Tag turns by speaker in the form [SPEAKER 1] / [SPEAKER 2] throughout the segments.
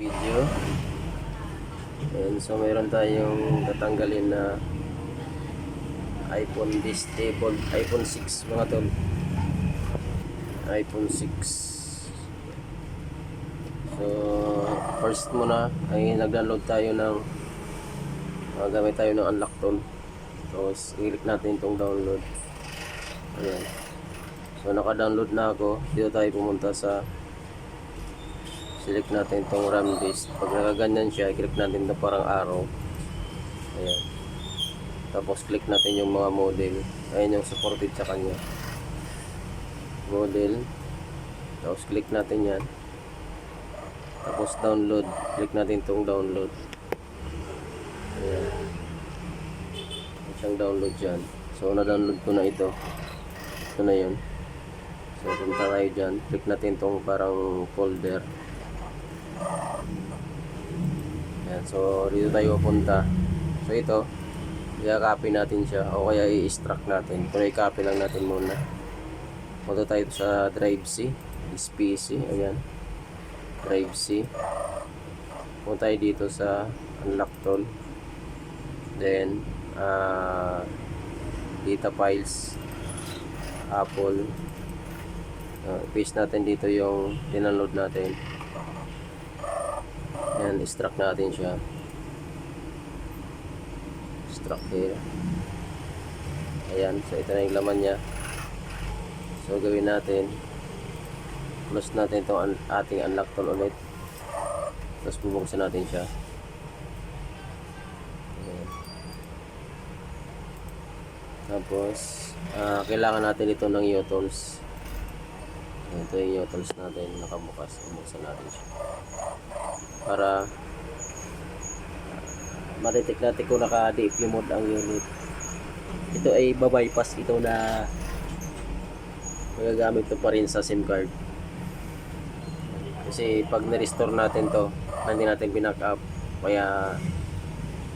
[SPEAKER 1] video. And so meron tayong tatanggalin na iPhone disable, iPhone 6 mga tol. iPhone 6. So first muna ay nag-download tayo ng gamit tayo ng unlock tool. So i-click natin itong download. Ayan. So naka-download na ako. Dito tayo pumunta sa select natin itong RAM disk. Pag nakaganyan siya, i-click natin ito parang arrow. Ayan. Tapos click natin yung mga model. Ayan yung supported sa kanya. Model. Tapos click natin yan. Tapos download. Click natin itong download. Ayan. Ayan siyang download dyan. So na-download ko na ito. Ito na yun. So punta tayo dyan. Click natin itong parang folder. Ayan, so dito tayo pupunta. So ito, i-copy natin siya o kaya i-extract natin. Pero i-copy lang natin muna. Punta tayo sa drive C, SPC, ayan. Drive C. Punta tayo dito sa unlock tool. Then data files, Apple. Paste natin dito yung dinaload natin. Ayan, extract natin siya. Extract here. Ayan, so ito na yung laman niya. So gawin natin, close natin itong ating unlock tool ulit. Tapos bubuksan natin siya. Ayan. Tapos kailangan natin ito ng utils. Ito yung utils natin nakabukas. Bubuksan natin siya para ma-detect natin kung naka-DFU mode ang unit. Ito ay babypass ito na magagamit ito pa rin sa SIM card. Kasi pag na-restore natin to, hindi natin binack-up, kaya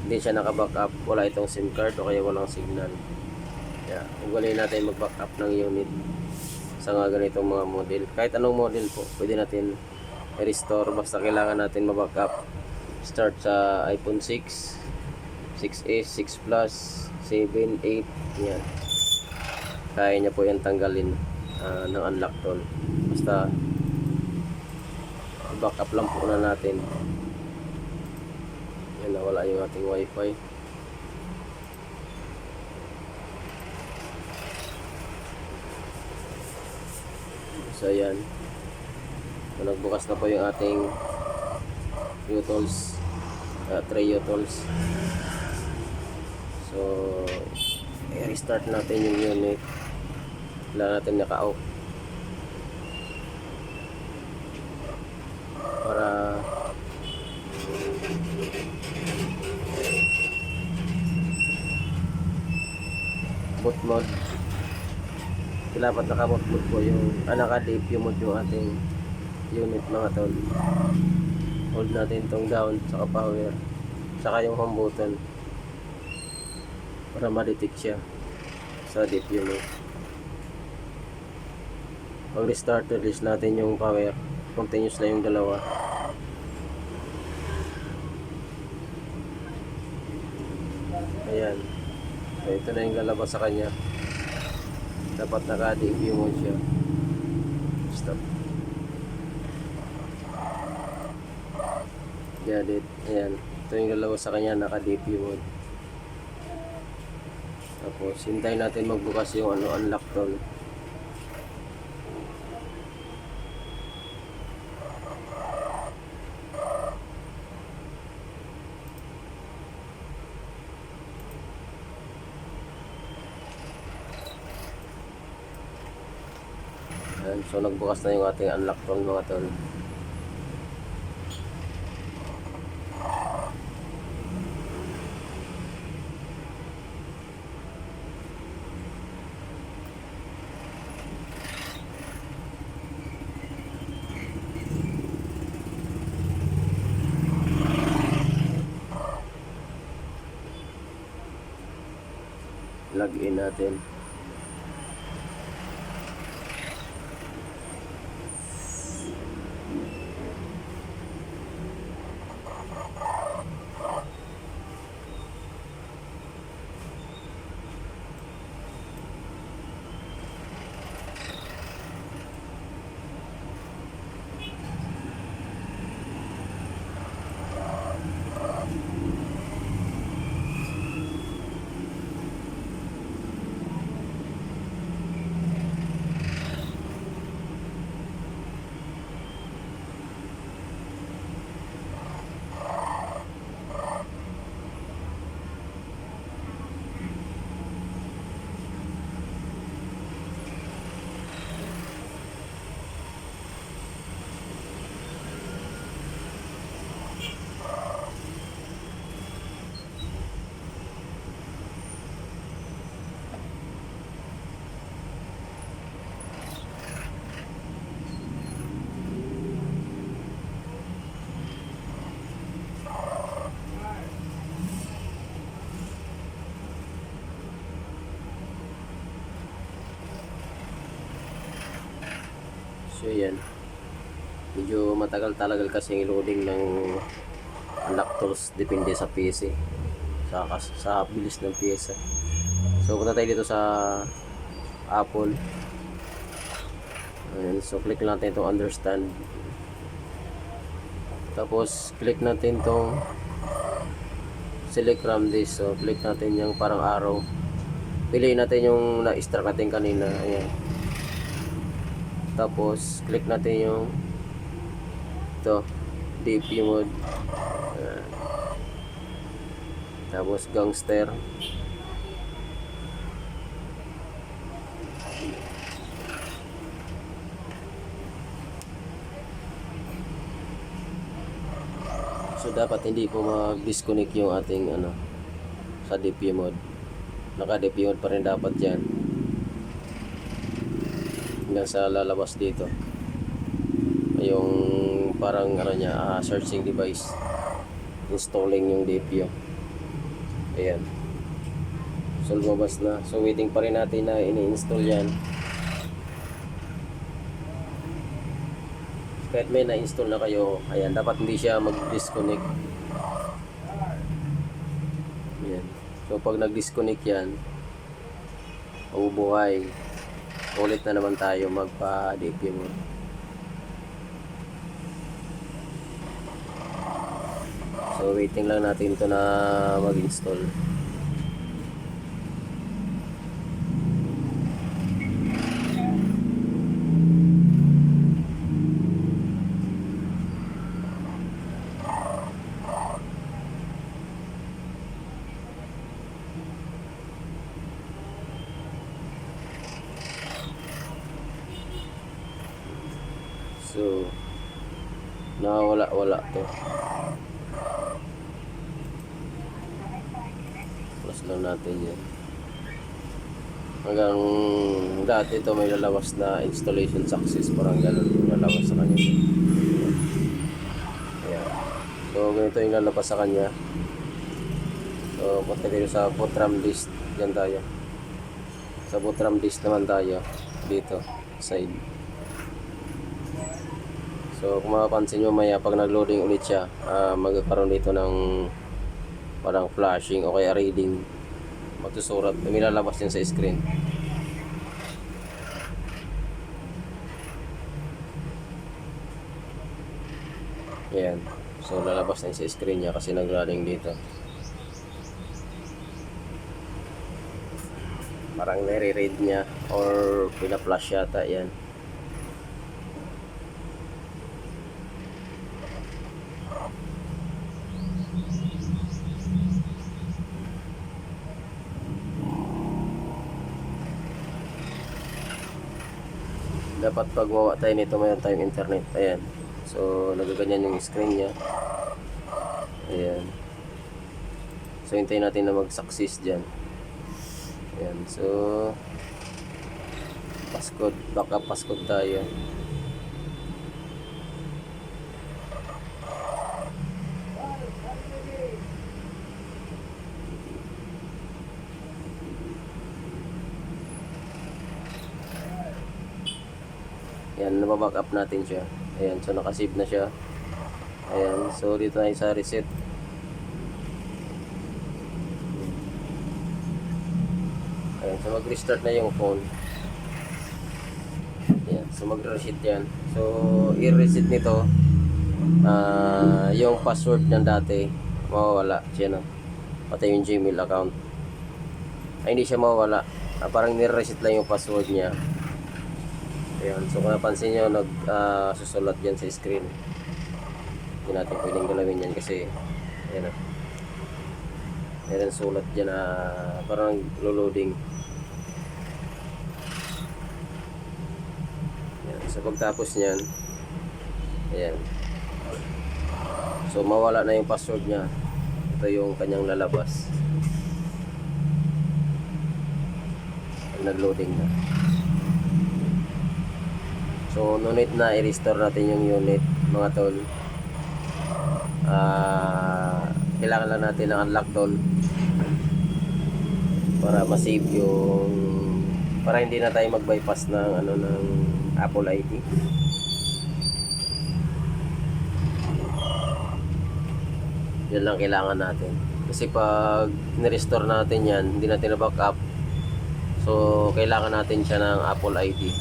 [SPEAKER 1] hindi siya naka-backup, wala itong SIM card o kaya walang signal. Kaya ugali natin mag-backup ng unit sa mga ganitong mga model. Kahit anong model po, pwede natin i-restore, basta kailangan natin ma-backup. Start sa iPhone 6, 6S, 6 Plus, 7, 8, yan. Kaya niya po yan tanggalin ng unlock tool. Basta backup lang po na natin. Yan, nawala yung ating wifi. So yan, so, nagbukas na po yung ating utils, tray utils. So i-restart natin yung unit. Kailangan natin naka-off para boot mode. Dapat naka-boot mode po yung naka-DFU mode yung ating unit mga tol. Hold natin itong down saka power saka yung home button para ma-detect siya sa DFU mode. Pag restart, release natin yung power, continuous na yung dalawa. Ayan, so ito na yung lalabas sa kanya. Dapat naka-DFU mode siya. Stop. Got it. Ayan, ito yung lalabas sa kanya, naka-DFU mode. Tapos hintayin natin magbukas yung unlock tool. Ayan, so nagbukas na yung ating unlock tool mga tol. Log in natin. So yan, medyo matagal talaga kasi yung loading ng unlock tools, depende sa PC, sa bilis ng pyesa. So punta tayo dito sa Apple. Ayan, so click natin itong understand, tapos click natin itong select RAM disk. So click natin yung parang arrow, piliin natin yung na-extract natin kanina. Ayan, tapos click natin yung ito, DP mode. Ayan. Tapos gangster. So dapat hindi po mag-disconnect yung ating sa DP mode. Naka-DP mode pa rin dapat yan hanggang sa lalabas dito yung parang niya, searching device, installing yung DP. Ayan, so lumabas na. So waiting pa rin natin na ini-install yan. Kahit may na-install na kayo, ayan, dapat hindi siya mag-disconnect. Ayan. So pag nag-disconnect yan, mabubuhay, ulit na naman tayo magpa-DP mode. So waiting lang natin ito na mag-install. So wala to. Plus lang natin yan. Hanggang dati ito may lalabas na installation success, parang ganun yung lalabas sa kanya. Ayan. So ganito yung lalabas sa kanya. So punta dito sa boot RAM disk. Diyan tayo. Sa boot RAM disk naman tayo. Dito. Side. So kung mapapansin nyo maya, pag nag-loading ulit siya, magkakaroon dito ng parang flashing o kaya reading, magsusurat, may lalabas din sa screen. Ayan, so lalabas na sa screen niya kasi nag-running dito. Parang nare-read niya or pina-flash yata yan. Dapat pag wawa tayo nito, mayroon tayong internet. Ayan, so nagaganyan yung screen nya. Ayan, so hintayin natin na mag-success dyan. Ayan, so passcode, backup passcode tayo. Ayan, nababackup natin siya. Ayan, so nakasave na siya. Ayan, so dito tayo sa reset. Ayan, so mag-restart na yung phone. Ayan, so mag-reset yan. So i-reset nito, yung password niyan dati mawawala siya, no? Pati yung Gmail account ay hindi siya mawawala. Parang ni-reset lang yung password niya. Ayan, so kung napansin nyo, susulat dyan sa screen. Hindi natin pwedeng galawin yan kasi ayan, meron sulat dyan na parang loading. Ayan, so pagtapos nyan, ayan, so mawala na yung password nya. Ito yung kanyang lalabas pag nag-loading na. So no need na i-restore natin yung unit, mga tol. Kailangan lang natin ng unlock tool para ma-save yung, para hindi na tayo mag-bypass ng ng Apple ID. Yan lang kailangan natin. Kasi pag ni-restore natin yan, hindi natin na-backup. So, kailangan natin siya ng Apple ID.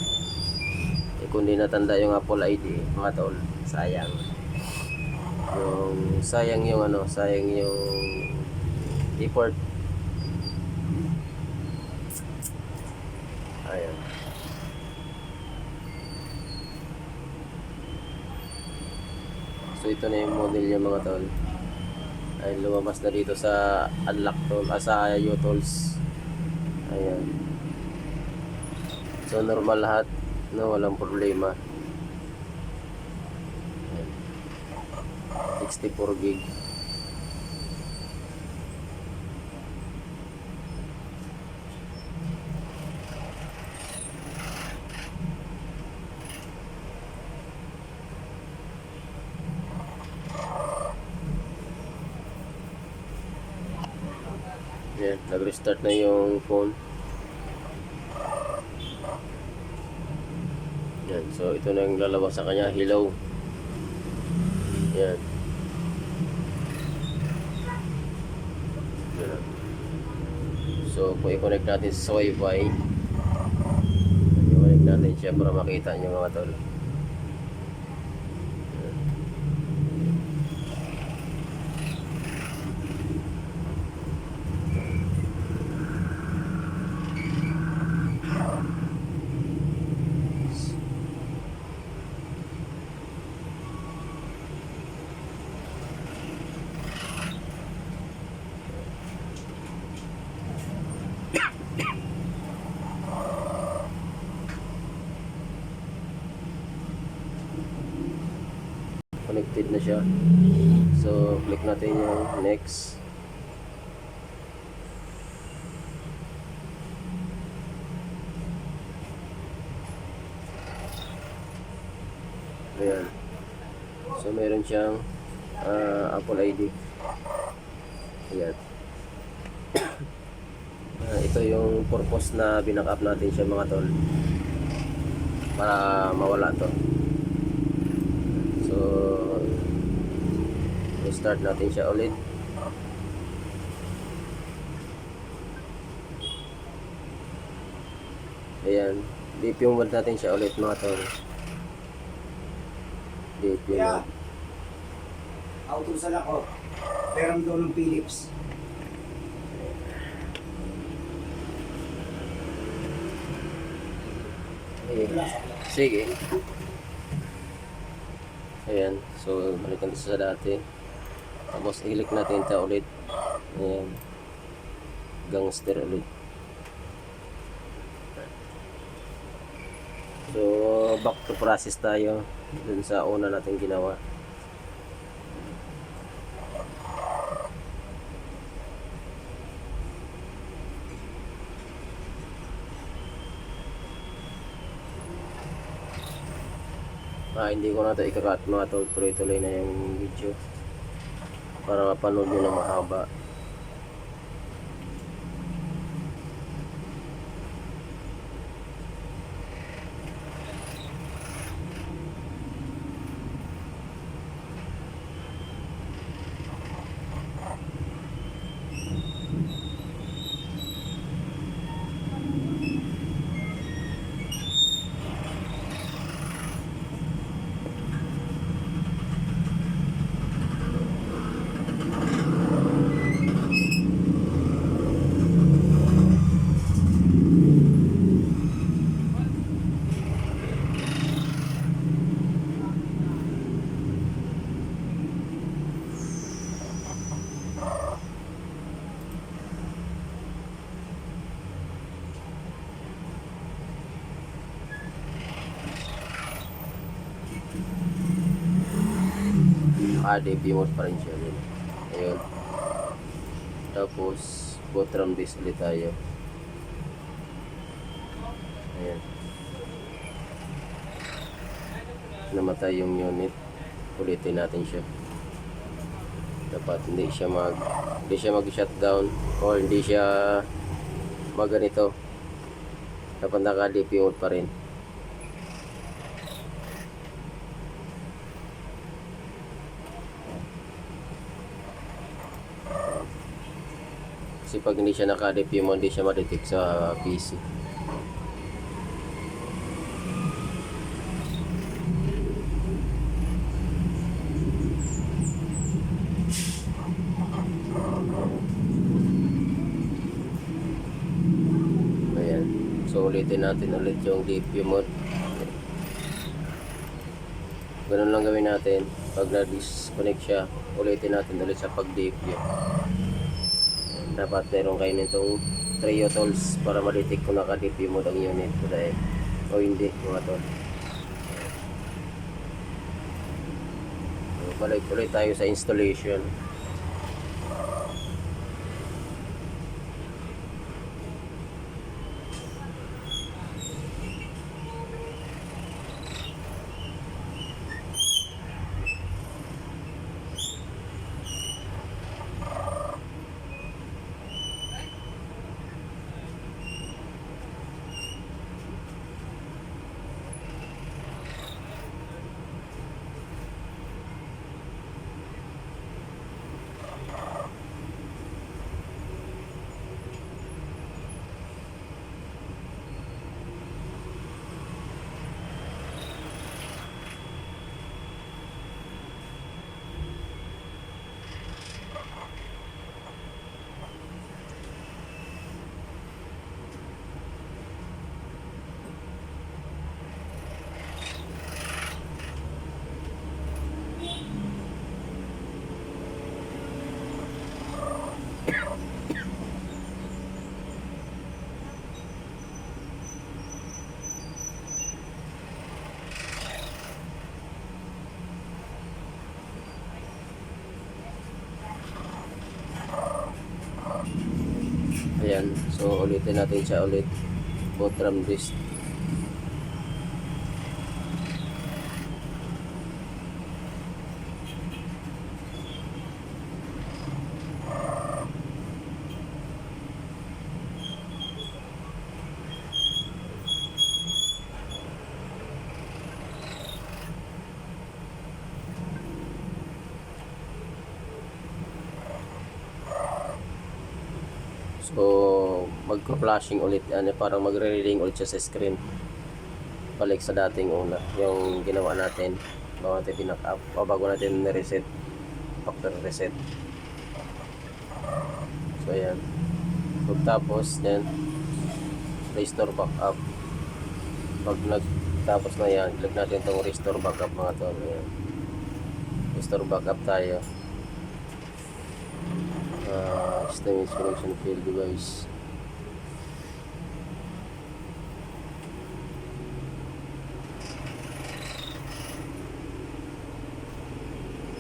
[SPEAKER 1] Eh, kung di natanda yung Apple ID, mga tol, sayang. Sayang yung effort. Ayan. So, ito na yung model niya, mga tol. Ay, lumabas na dito sa unlock tool, sa U-tools. Ayan. So, normal lahat, no, walang problema. Ayan. 64 gig. Ayan, nag-restart na yung phone. Yan, so ito na yung lalabas sa kanya, hello. Yan. Yan. So kung i-connect natin sa Wi-Fi, i-connect natin siya para makita nyo, mga tol. Yan. Connected na siya. So click natin yung next. Ayan. So meron siyang Apple ID. Ayan. Ito yung purpose na binack-up natin siya, mga tol, para mawala to. So start natin siya ulit. Ayan, DP mode natin siya ulit, mga tol. DP
[SPEAKER 2] Yeah.
[SPEAKER 1] mode.
[SPEAKER 2] Autusan ako. Perang daw ng Philips.
[SPEAKER 1] Sige. Ayan, so balikan dito sa dati. Tapos i-click natin ito ulit. Ayan. Gangster ulit. So back to process tayo dun sa una natin ginawa. Hindi ko na ito ikakat, mga tol. Tuloy-tuloy na yung video para mapanood nyo na mahaba. DP mode pa rin siya. Ayun. Tapos boot RAM disk ulit tayo. Ayan. Namatay yung unit. Ulitin natin siya. Dapat hindi siya mag-shutdown or hindi siya ganito. Dapat naka-DP mode pa rin. Kasi pag hindi siya naka-DP mo, hindi siya ma-detect sa PC. Ayan. So ulitin natin ulit yung DP mode. Ganun lang gawin natin. Pag na-disconnect siya, ulitin natin ulit sa pag-DP. Dapat meron kayo nitong trio tools para ma-detect kung naka-DP mode ang unit o hindi, mga tol. So, balik ulit tayo sa installation. Ayan, so ulitin natin siya ulit. Both RAM disk. So, magka-flashing ulit yan, parang magre-reading ulit siya sa screen. Balik sa dating una, yung ginawa natin bago natin pinak-up o bago natin reset, factory reset. So, ayan. So, tapos, then, restore backup. Pag nagtapos na yan, click natin itong restore backup, mga tol. Ayan. Restore backup tayo. System connection failed device.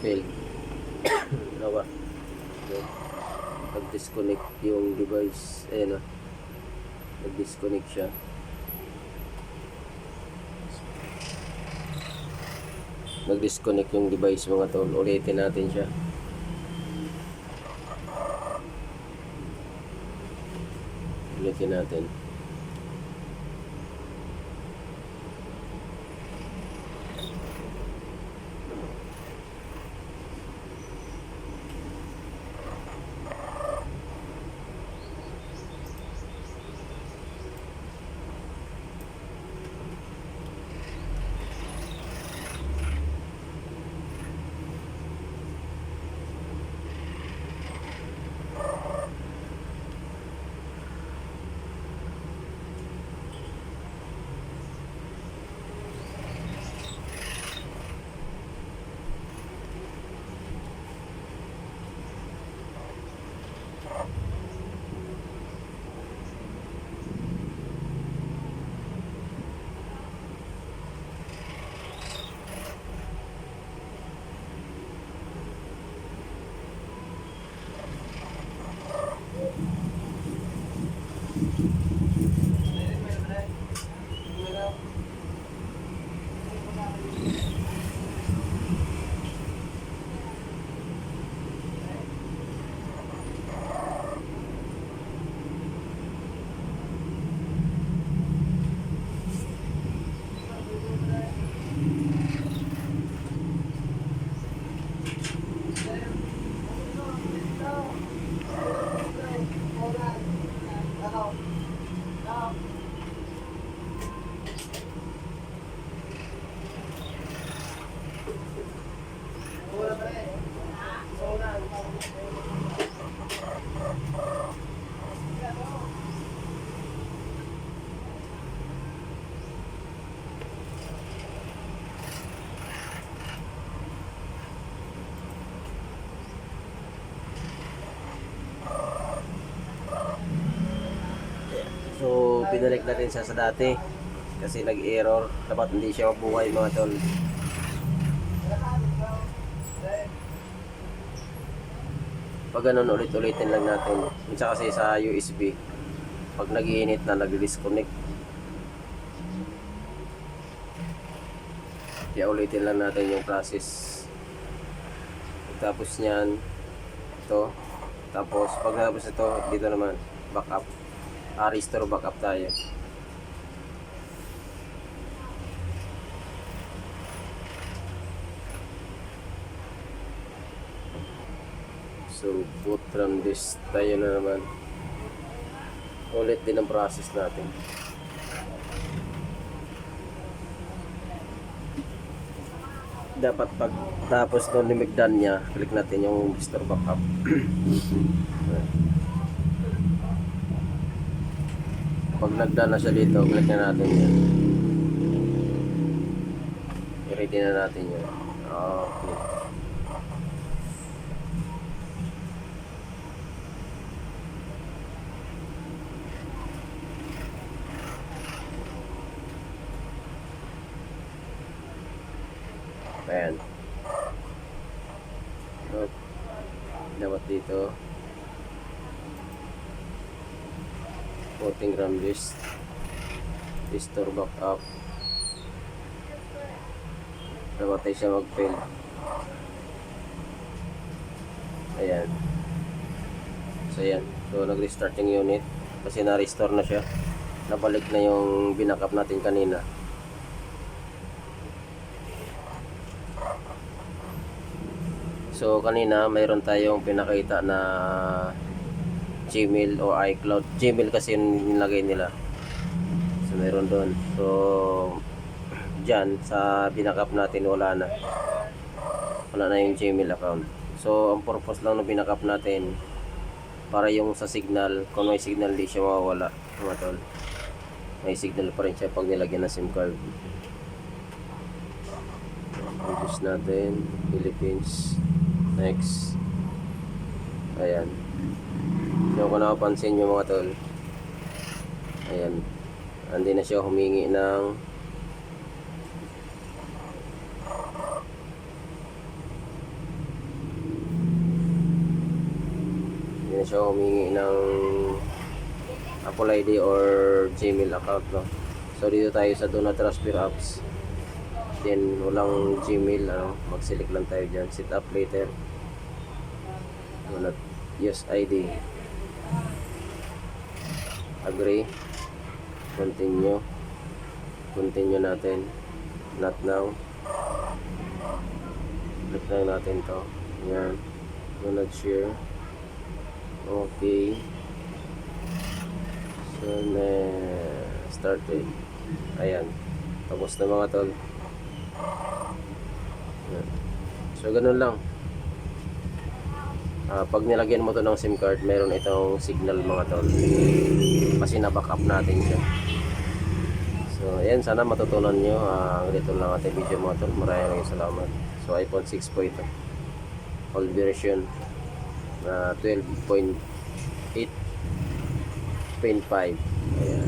[SPEAKER 1] Failed. Ginawa. Nag-disconnect yung device. Ayan na. Nag-disconnect siya. Nag-disconnect yung device, mga tol. Ulitin natin siya. Ulitin natin. binalik natin siya sa dati kasi nag-error, dapat hindi siya mabuhay mga tol. Pag ganun ulit-ulitin lang natin. Minsan kasi sa USB pag nag-iinit na nag-disconnect, kaya ulitin lang natin yung process. Tapos niyan ito, tapos pag natapos ito dito naman backup, restore backup tayo. So boot from this tayo na naman, ulit din ang process natin. Dapat pag tapos nung limigdan niya, click natin yung restore backup. Pag nagdaan na siya dito, click na natin yan. I-ready na natin yun. Okay. Ayan. So, dapat dito 14 gram list, restore backup, dapat tayo siya mag-fail. Ayan. So ayan, so nag-restart yung unit kasi na-restore na siya, nabalik na yung binackup natin kanina. So kanina mayroon tayong pinakita na Gmail o iCloud. Gmail kasi yung nilagay nila. So mayroon doon. So dyan sa binackup natin wala na. Wala na yung Gmail account. So ang purpose lang ng binackup natin para yung sa signal, kung may signal di siya mawawala mga tol. May signal pa rin siya pag nilagyan ng SIM card. Reduce natin Philippines. Next. Ayan. So kung nakapansin nyo mga tol, ayan, hindi na siya humingi ng Apple ID or Gmail account, no? So dito tayo sa Do Not Transfer Apps, then walang Gmail, mag-select lang tayo dyan, set up later, Do Not Use ID, agree, continue natin, not now, click lang natin to, yan, do not share, okay, so started, ayan, tapos na mga tol. Yan. So ganun lang. Pag nilagyan mo to ng SIM card, meron itong signal mga tol, kasi na-backup natin siya. So ayan, sana matutunan nyo. Ganito lang ating video mga tol. Maraming salamat. So iPhone 6 po ito, old version, 12.8.5. Ayan.